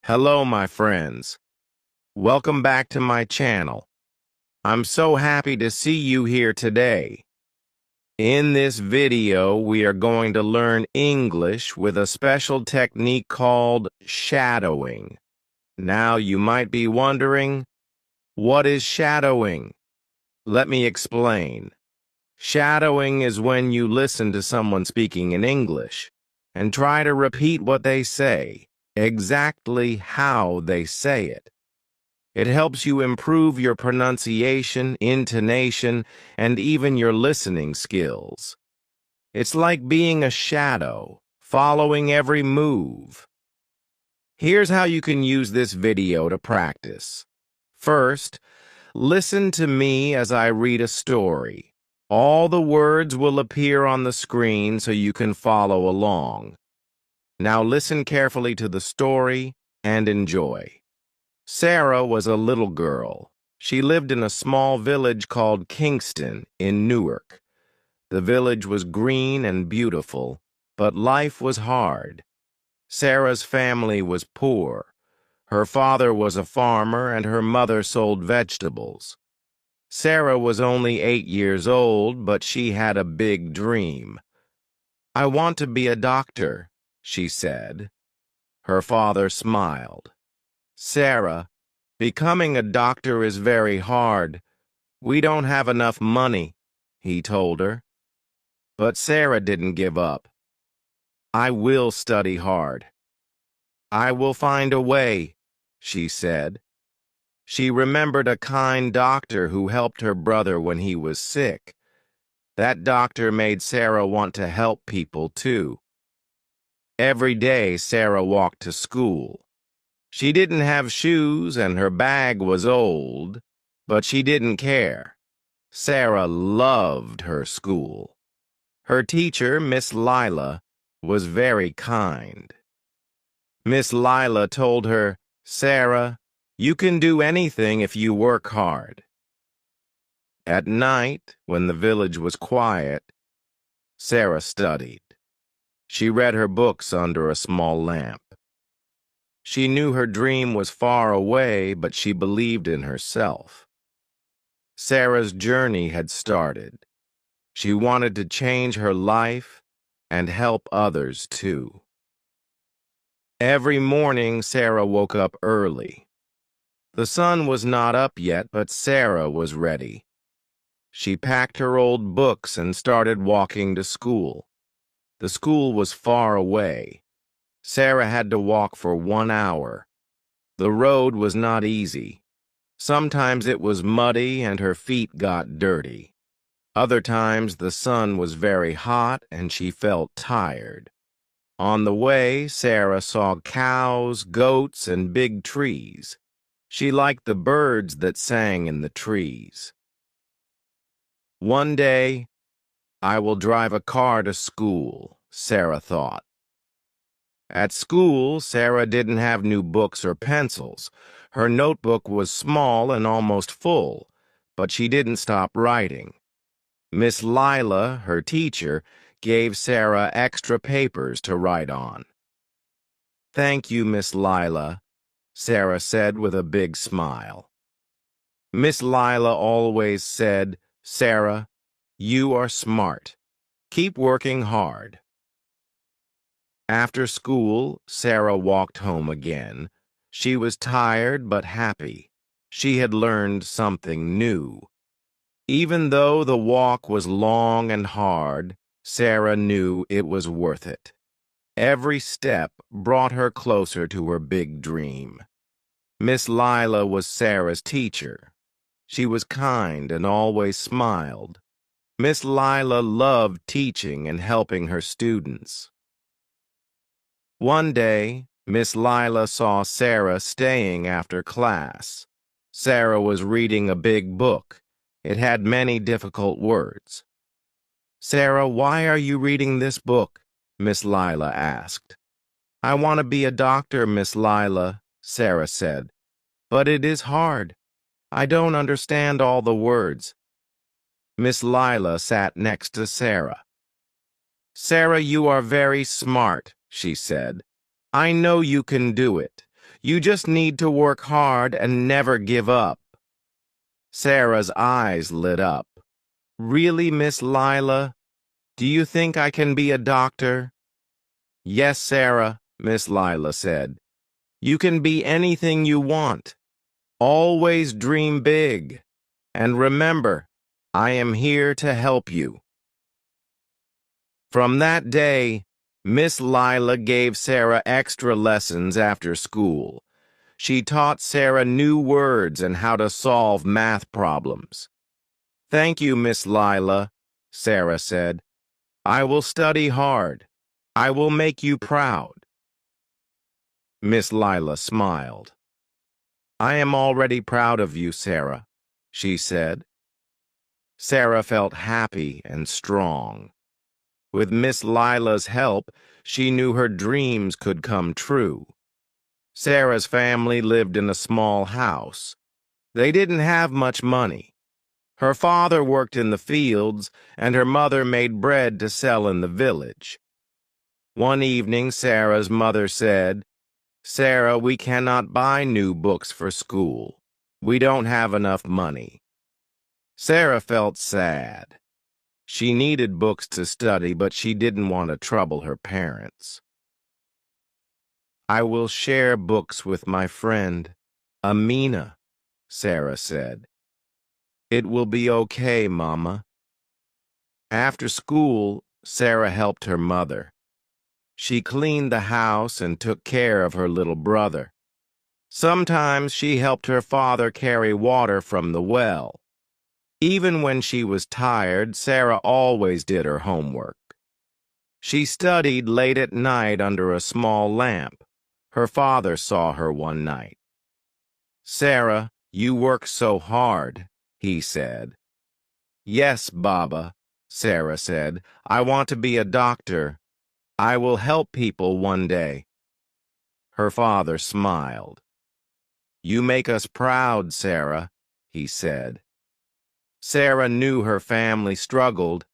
Hello, my friends. Welcome back to my channel. I'm so happy to see you here today. In this video, we are going to learn English with a special technique called shadowing. Now, you might be wondering, what is shadowing? Let me explain. Shadowing is when you listen to someone speaking in English and try to repeat what they say, exactly how they say it. It helps you improve your pronunciation, intonation, and even your listening skills. It's like being a shadow, following every move. Here's how you can use this video to practice. First, listen to me as I read a story. All the words will appear on the screen so you can follow along. Now listen carefully to the story and enjoy. Sarah was a little girl. She lived in a small village called Kingston in Newark. The village was green and beautiful, but life was hard. Sarah's family was poor. Her father was a farmer and her mother sold vegetables. Sarah was only 8 years old, but she had a big dream. "I want to be a doctor," she said. Her father smiled. "Sarah, becoming a doctor is very hard. We don't have enough money," he told her. But Sarah didn't give up. "I will study hard. I will find a way," she said. She remembered a kind doctor who helped her brother when he was sick. That doctor made Sarah want to help people too. Every day Sarah walked to school. She didn't have shoes and her bag was old, but she didn't care. Sarah loved her school. Her teacher, Miss Lila, was very kind. Miss Lila told her, "Sarah, you can do anything if you work hard." At night, when the village was quiet, Sarah studied. She read her books under a small lamp. She knew her dream was far away, but she believed in herself. Sarah's journey had started. She wanted to change her life and help others too. Every morning, Sarah woke up early. The sun was not up yet, but Sarah was ready. She packed her old books and started walking to school. The school was far away. Sarah had to walk for 1 hour. The road was not easy. Sometimes it was muddy and her feet got dirty. Other times the sun was very hot and she felt tired. On the way, Sarah saw cows, goats, and big trees. She liked the birds that sang in the trees. One day, "I will drive a car to school," Sarah thought. At school, Sarah didn't have new books or pencils. Her notebook was small and almost full, but she didn't stop writing. Miss Lila, her teacher, gave Sarah extra papers to write on. "Thank you, Miss Lila," Sarah said with a big smile. Miss Lila always said, "Sarah, you are smart. Keep working hard." After school, Sarah walked home again. She was tired but happy. She had learned something new. Even though the walk was long and hard, Sarah knew it was worth it. Every step brought her closer to her big dream. Miss Lila was Sarah's teacher. She was kind and always smiled. Miss Lila loved teaching and helping her students. One day, Miss Lila saw Sarah staying after class. Sarah was reading a big book. It had many difficult words. "Sarah, why are you reading this book?" Miss Lila asked. "I want to be a doctor, Miss Lila," Sarah said. "But it is hard. I don't understand all the words." Miss Lila sat next to Sarah. "Sarah, you are very smart," she said. "I know you can do it. You just need to work hard and never give up. Sarah's eyes lit up. Really, Miss Lila? Do you think I can be a doctor? Yes, Sarah, Miss Lila said. You can be anything you want. Always dream big. And remember, I am here to help you. From that day, Miss Lila gave Sarah extra lessons after school. She taught Sarah new words and how to solve math problems. Thank you, Miss Lila, Sarah said. I will study hard. I will make you proud. Miss Lila smiled. I am already proud of you, Sarah, she said. Sarah felt happy and strong. With Miss Lila's help, she knew her dreams could come true. Sarah's family lived in a small house. They didn't have much money. Her father worked in the fields, and her mother made bread to sell in the village. One evening, Sarah's mother said, Sarah, we cannot buy new books for school. We don't have enough money. Sarah felt sad. She needed books to study, but she didn't want to trouble her parents. I will share books with my friend, Amina, Sarah said. It will be okay, Mama. After school, Sarah helped her mother. She cleaned the house and took care of her little brother. Sometimes she helped her father carry water from the well. Even when she was tired, Sarah always did her homework. She studied late at night under a small lamp. Her father saw her one night. Sarah, you work so hard, he said. Yes, Baba, Sarah said. I want to be a doctor. I will help people one day. Her father smiled. You make us proud, Sarah, he said. Sarah knew her family struggled,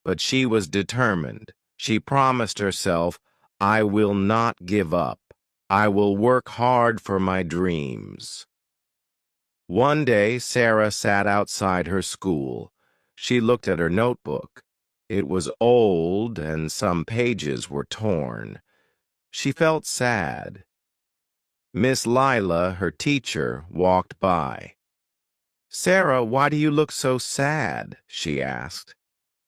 but she was determined. She promised herself, I will not give up. I will work hard for my dreams. One day, Sarah sat outside her school. She looked at her notebook. It was old and some pages were torn. She felt sad. Miss Lila, her teacher, walked by. Sarah, why do you look so sad? She asked.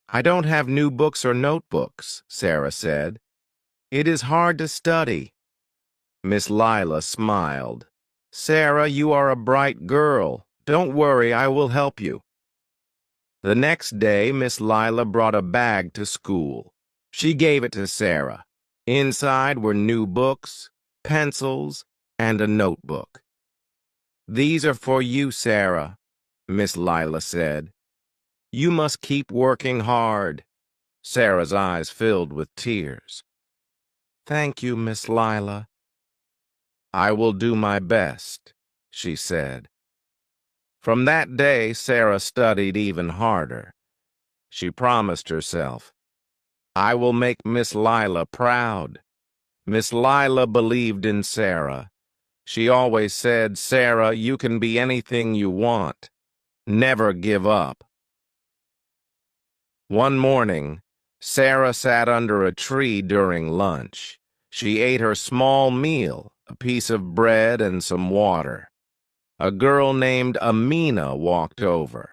I don't have new books or notebooks, Sarah said. It is hard to study. Miss Lila smiled. Sarah, you are a bright girl. Don't worry, I will help you. The next day, Miss Lila brought a bag to school. She gave it to Sarah. Inside were new books, pencils, and a notebook. These are for you, Sarah, Miss Lila said. You must keep working hard. Sarah's eyes filled with tears. Thank you, Miss Lila. I will do my best, she said. From that day, Sarah studied even harder. She promised herself, I will make Miss Lila proud. Miss Lila believed in Sarah. She always said, Sarah, you can be anything you want. Never give up. One morning, Sarah sat under a tree during lunch. She ate her small meal, a piece of bread and some water. A girl named Amina walked over.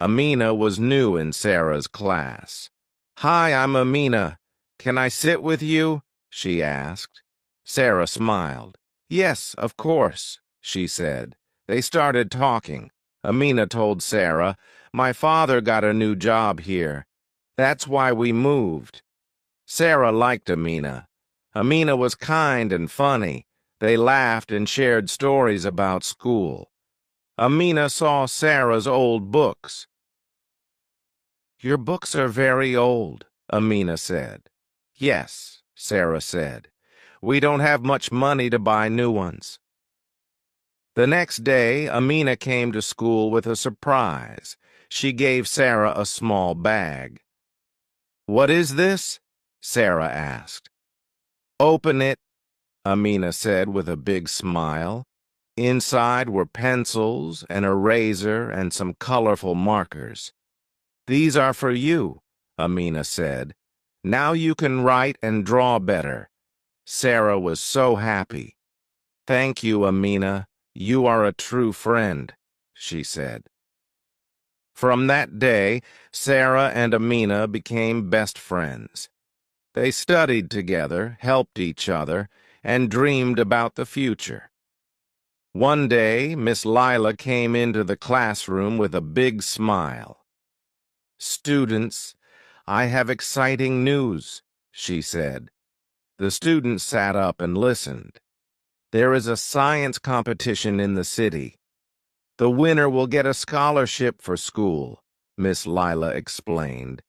Amina was new in Sarah's class. Hi, I'm Amina. Can I sit with you? She asked. Sarah smiled. Yes, of course, she said. They started talking. Amina told Sarah, my father got a new job here. That's why we moved. Sarah liked Amina. Amina was kind and funny. They laughed and shared stories about school. Amina saw Sarah's old books. Your books are very old, Amina said. Yes, Sarah said. We don't have much money to buy new ones. The next day, Amina came to school with a surprise. She gave Sarah a small bag. What is this? Sarah asked. Open it, Amina said with a big smile. Inside were pencils, an eraser, and some colorful markers. "These are for you," Amina said. "Now you can write and draw better." Sarah was so happy. "Thank you, Amina. You are a true friend," she said. From that day, Sarah and Amina became best friends. They studied together, helped each other, and dreamed about the future. One day, Miss Lila came into the classroom with a big smile. "Students, I have exciting news," she said. The students sat up and listened. "There is a science competition in the city. The winner will get a scholarship for school," Miss Lila explained.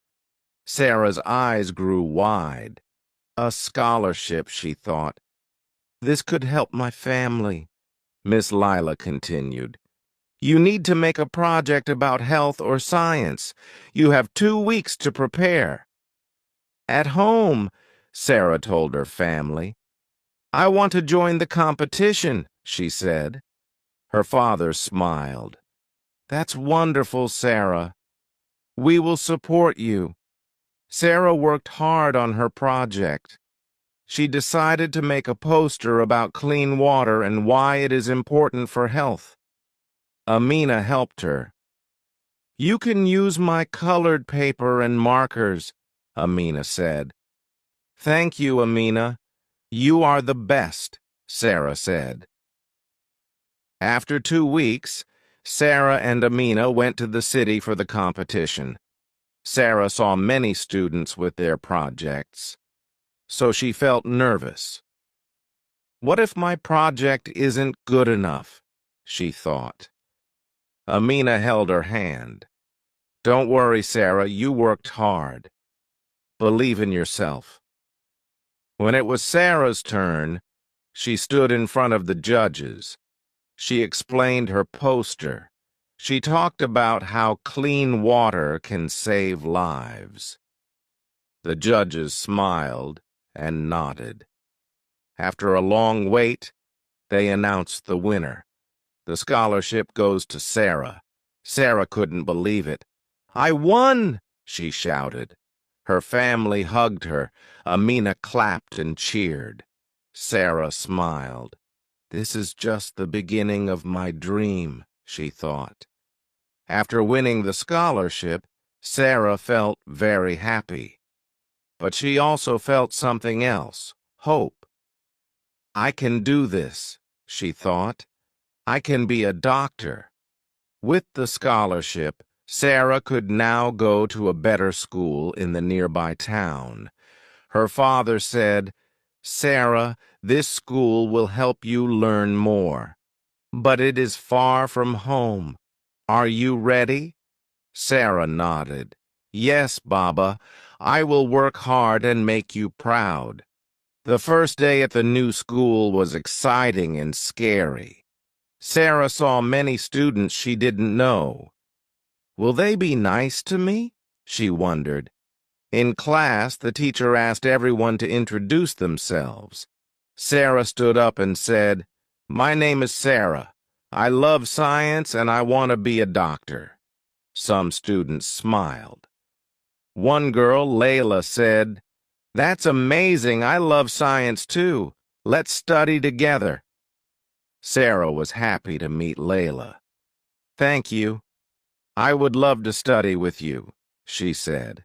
Sarah's eyes grew wide. A scholarship, she thought. "This could help my family," Miss Lila continued. "You need to make a project about health or science. You have 2 weeks to prepare." "At home," Sarah told her family. "I want to join the competition," she said. Her father smiled. "That's wonderful, Sarah. We will support you." Sarah worked hard on her project. She decided to make a poster about clean water and why it is important for health. Amina helped her. "You can use my colored paper and markers," Amina said. "Thank you, Amina. You are the best," Sarah said. After 2 weeks, Sarah and Amina went to the city for the competition. Sarah saw many students with their projects, so she felt nervous. "What if my project isn't good enough?" she thought. Amina held her hand. "Don't worry, Sarah, you worked hard. Believe in yourself." When it was Sarah's turn, she stood in front of the judges. She explained her poster. She talked about how clean water can save lives. The judges smiled and nodded. After a long wait, they announced the winner. "The scholarship goes to Sarah." Sarah couldn't believe it. "I won!" she shouted. Her family hugged her. Amina clapped and cheered. Sarah smiled. "This is just the beginning of my dream," she thought. After winning the scholarship, Sarah felt very happy. But she also felt something else, hope. "I can do this," she thought. "I can be a doctor." With the scholarship, Sarah could now go to a better school in the nearby town. Her father said, "Sarah, this school will help you learn more. But it is far from home. Are you ready?" Sarah nodded. "Yes, Baba. I will work hard and make you proud." The first day at the new school was exciting and scary. Sarah saw many students she didn't know. "Will they be nice to me?" she wondered. In class, the teacher asked everyone to introduce themselves. Sarah stood up and said, "My name is Sarah. I love science and I want to be a doctor." Some students smiled. One girl, Layla, said, "That's amazing. I love science too. Let's study together." Sarah was happy to meet Layla. "Thank you. I would love to study with you," she said.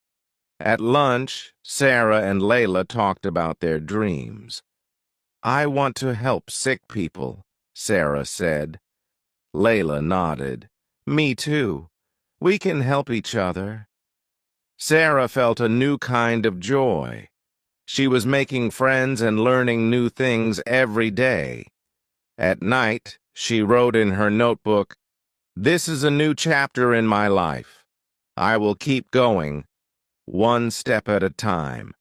At lunch, Sarah and Layla talked about their dreams. "I want to help sick people," Sarah said. Layla nodded. "Me too. We can help each other." Sarah felt a new kind of joy. She was making friends and learning new things every day. At night, she wrote in her notebook, "This is a new chapter in my life. I will keep going, one step at a time."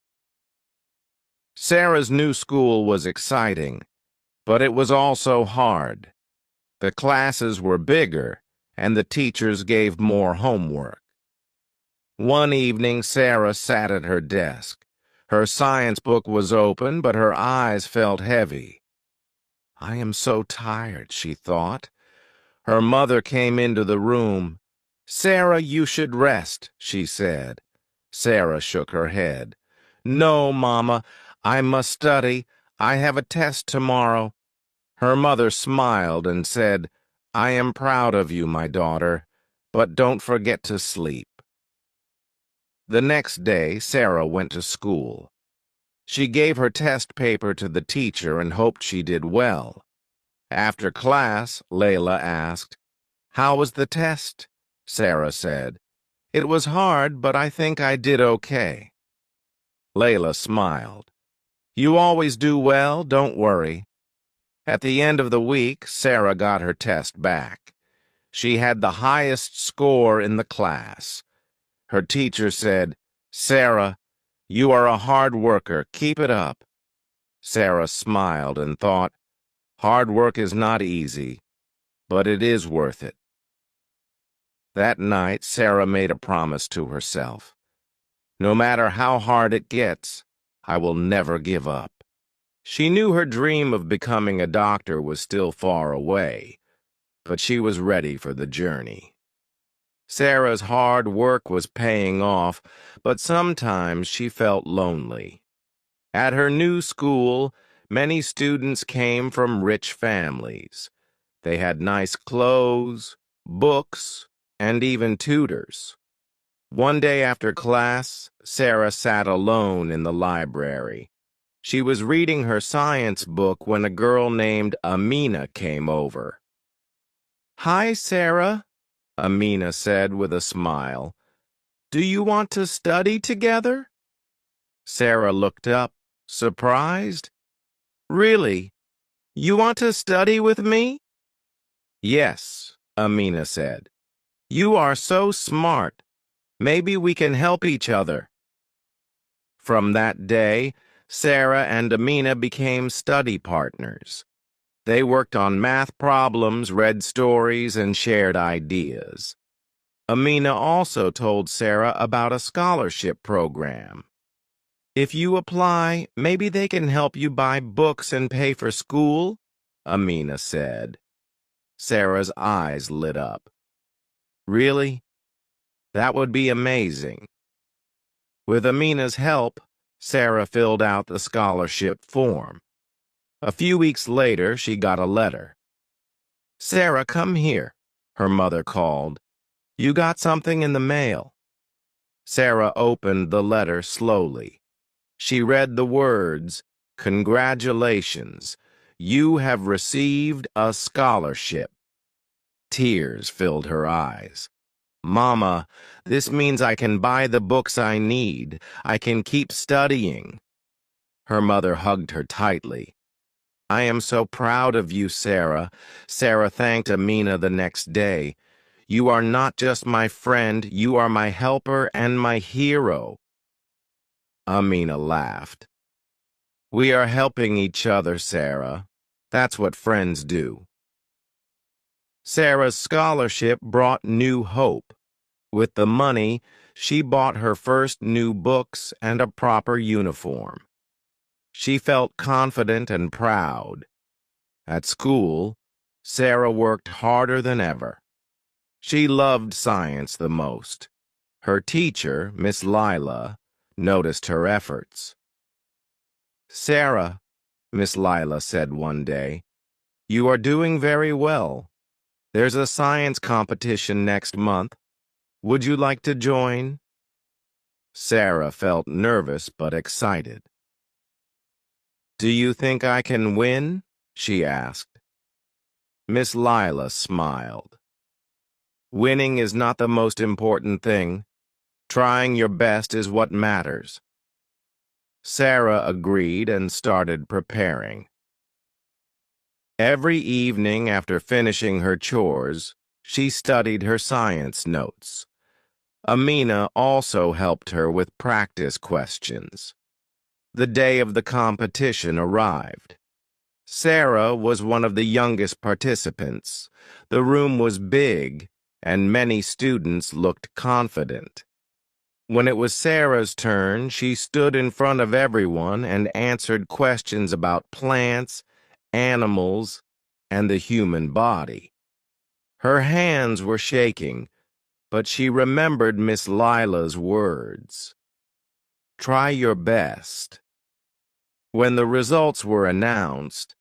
Sarah's new school was exciting, but it was also hard. The classes were bigger, and the teachers gave more homework. One evening, Sarah sat at her desk. Her science book was open, but her eyes felt heavy. "I am so tired," she thought. Her mother came into the room. "Sarah, you should rest," she said. Sarah shook her head. "No, Mama, I must study. I have a test tomorrow." Her mother smiled and said, "I am proud of you, my daughter, but don't forget to sleep." The next day, Sarah went to school. She gave her test paper to the teacher and hoped she did well. After class, Layla asked, "How was the test?" Sarah said, "It was hard, but I think I did okay." Layla smiled. "You always do well, don't worry." At the end of the week, Sarah got her test back. She had the highest score in the class. Her teacher said, "Sarah, you are a hard worker. Keep it up." Sarah smiled and thought, "Hard work is not easy, but it is worth it." That night, Sarah made a promise to herself. "No matter how hard it gets, I will never give up." She knew her dream of becoming a doctor was still far away, but she was ready for the journey. Sarah's hard work was paying off, but sometimes she felt lonely. At her new school, many students came from rich families. They had nice clothes, books, and even tutors. One day after class, Sarah sat alone in the library. She was reading her science book when a girl named Amina came over. "Hi, Sarah," Amina said with a smile. "Do you want to study together?" Sarah looked up, surprised. "Really? You want to study with me?" "Yes," Amina said. "You are so smart. Maybe we can help each other." From that day, Sarah and Amina became study partners. They worked on math problems, read stories, and shared ideas. Amina also told Sarah about a scholarship program. "If you apply, maybe they can help you buy books and pay for school," Amina said. Sarah's eyes lit up. "Really? That would be amazing." With Amina's help, Sarah filled out the scholarship form. A few weeks later, she got a letter. "Sarah, come here," her mother called. "You got something in the mail." Sarah opened the letter slowly. She read the words, "Congratulations, you have received a scholarship." Tears filled her eyes. "Mama, this means I can buy the books I need. I can keep studying." Her mother hugged her tightly. "I am so proud of you, Sarah." Sarah thanked Amina the next day. "You are not just my friend, you are my helper and my hero." Amina laughed. "We are helping each other, Sarah. That's what friends do." Sarah's scholarship brought new hope. With the money, she bought her first new books and a proper uniform. She felt confident and proud. At school, Sarah worked harder than ever. She loved science the most. Her teacher, Miss Lila, noticed her efforts. "Sarah," Miss Lila said one day, "you are doing very well. There's a science competition next month. Would you like to join?" Sarah felt nervous but excited. "Do you think I can win?" she asked. Miss Lila smiled. "Winning is not the most important thing. Trying your best is what matters." Sarah agreed and started preparing. Every evening after finishing her chores, she studied her science notes. Amina also helped her with practice questions. The day of the competition arrived. Sarah was one of the youngest participants. The room was big, and many students looked confident. When it was Sarah's turn, she stood in front of everyone and answered questions about plants, animals, and the human body. Her hands were shaking, but she remembered Miss Lila's words. Try your best. When the results were announced,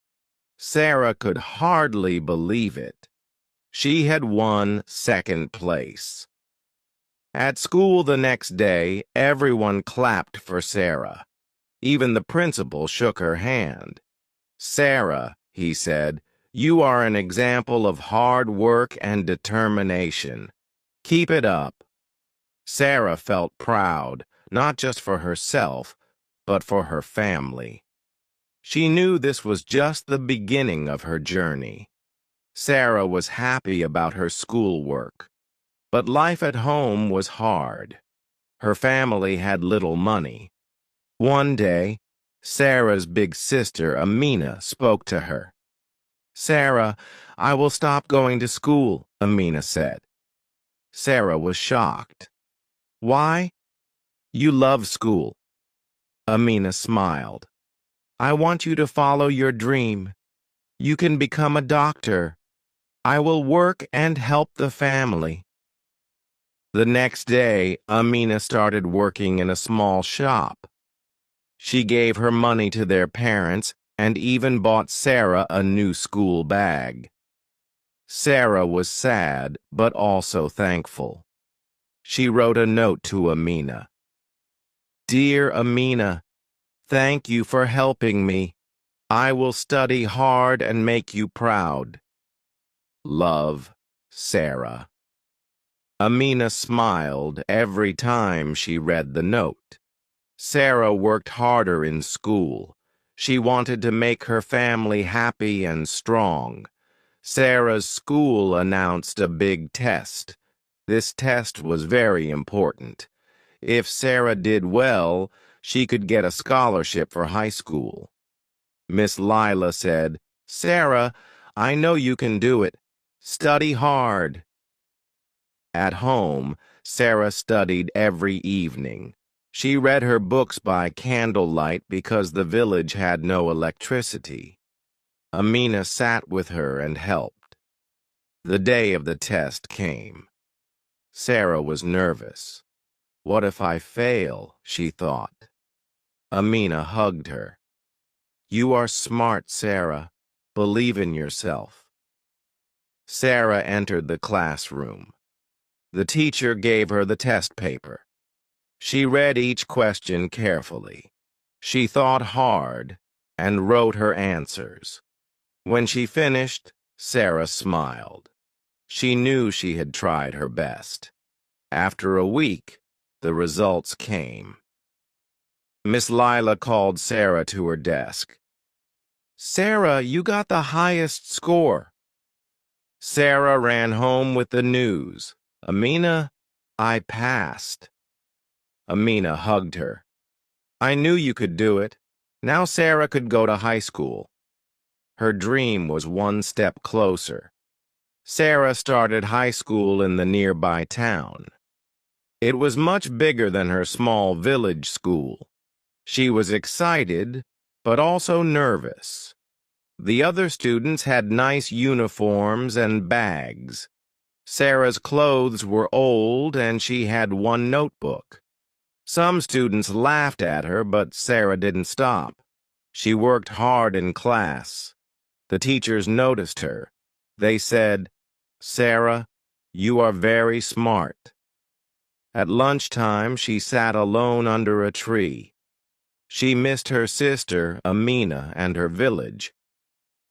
Sarah could hardly believe it. She had won second place. At school the next day, everyone clapped for Sarah. Even the principal shook her hand. Sarah, he said, you are an example of hard work and determination. Keep it up. Sarah felt proud, not just for herself, but for her family. She knew this was just the beginning of her journey. Sarah was happy about her schoolwork, but life at home was hard. Her family had little money. One day, Sarah's big sister, Amina, spoke to her. Sarah, I will stop going to school, Amina said. Sarah was shocked. Why? You love school. Amina smiled. I want you to follow your dream. You can become a doctor. I will work and help the family. The next day, Amina started working in a small shop. She gave her money to their parents and even bought Sarah a new school bag. Sarah was sad, but also thankful. She wrote a note to Amina. Dear Amina, thank you for helping me. I will study hard and make you proud. Love, Sarah. Amina smiled every time she read the note. Sarah worked harder in school. She wanted to make her family happy and strong. Sarah's school announced a big test. This test was very important. If Sarah did well, she could get a scholarship for high school. Miss Lila said, Sarah, I know you can do it. Study hard. At home, Sarah studied every evening. She read her books by candlelight because the village had no electricity. Amina sat with her and helped. The day of the test came. Sarah was nervous. What if I fail, she thought. Amina hugged her. You are smart, Sarah. Believe in yourself. Sarah entered the classroom. The teacher gave her the test paper. She read each question carefully. She thought hard and wrote her answers. When she finished, Sarah smiled. She knew she had tried her best. After a week, the results came. Miss Lila called Sarah to her desk. Sarah, you got the highest score. Sarah ran home with the news. Amina, I passed. Amina hugged her. I knew you could do it. Now Sarah could go to high school. Her dream was one step closer. Sarah started high school in the nearby town. It was much bigger than her small village school. She was excited, but also nervous. The other students had nice uniforms and bags. Sarah's clothes were old and she had one notebook. Some students laughed at her, but Sarah didn't stop. She worked hard in class. The teachers noticed her. They said, Sarah, you are very smart. At lunchtime, she sat alone under a tree. She missed her sister, Amina, and her village,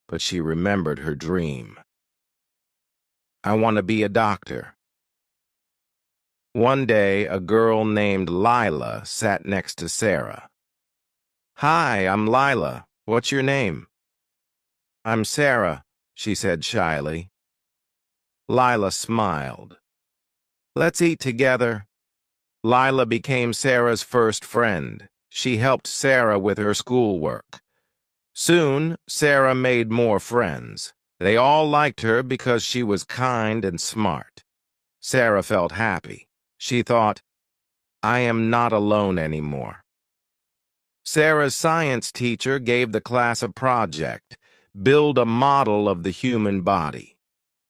but she remembered her dream. I want to be a doctor. One day, a girl named Lila sat next to Sarah. Hi, I'm Lila. What's your name? I'm Sarah, she said shyly. Lila smiled. Let's eat together. Lila became Sarah's first friend. She helped Sarah with her schoolwork. Soon, Sarah made more friends. They all liked her because she was kind and smart. Sarah felt happy. She thought, I am not alone anymore. Sarah's science teacher gave the class a project, build a model of the human body.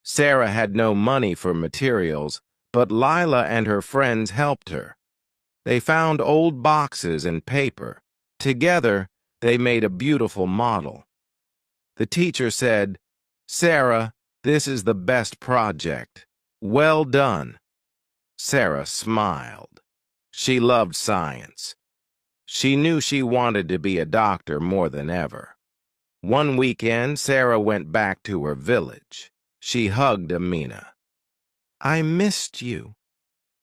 Sarah had no money for materials, but Lila and her friends helped her. They found old boxes and paper. Together, they made a beautiful model. The teacher said, "Sarah, this is the best project. Well done." Sarah smiled. She loved science. She knew she wanted to be a doctor more than ever. One weekend, Sarah went back to her village. She hugged Amina. "I missed you."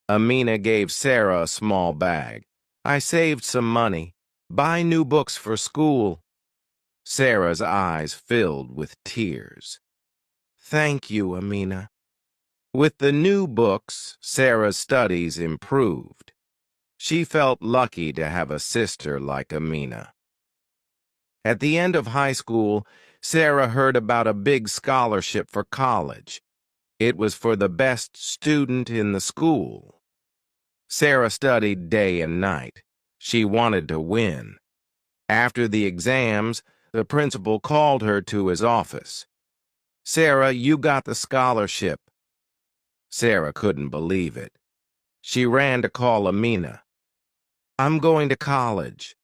Amina gave Sarah a small bag. "I saved some money. Buy new books for school." Sarah's eyes filled with tears. "Thank you, Amina." With the new books, Sarah's studies improved. She felt lucky to have a sister like Amina. At the end of high school, Sarah heard about a big scholarship for college. It was for the best student in the school. Sarah studied day and night. She wanted to win. After the exams, the principal called her to his office. "Sarah, you got the scholarship." Sarah couldn't believe it. She ran to call Amina. "I'm going to college."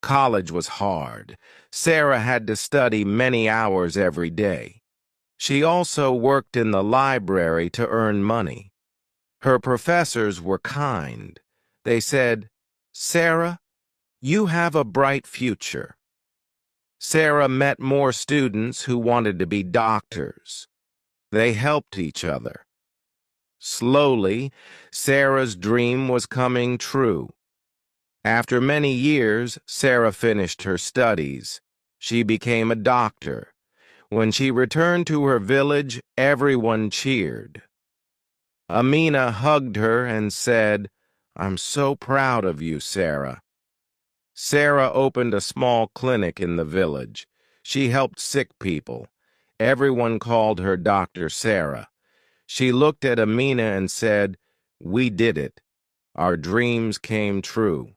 College was hard. Sarah had to study many hours every day. She also worked in the library to earn money. Her professors were kind. They said, "Sarah, you have a bright future." Sarah met more students who wanted to be doctors. They helped each other. Slowly, Sarah's dream was coming true. After many years, Sarah finished her studies. She became a doctor. When she returned to her village, everyone cheered. Amina hugged her and said, "I'm so proud of you, Sarah." Sarah opened a small clinic in the village. She helped sick people. Everyone called her Dr. Sarah. She looked at Amina and said, "We did it. Our dreams came true."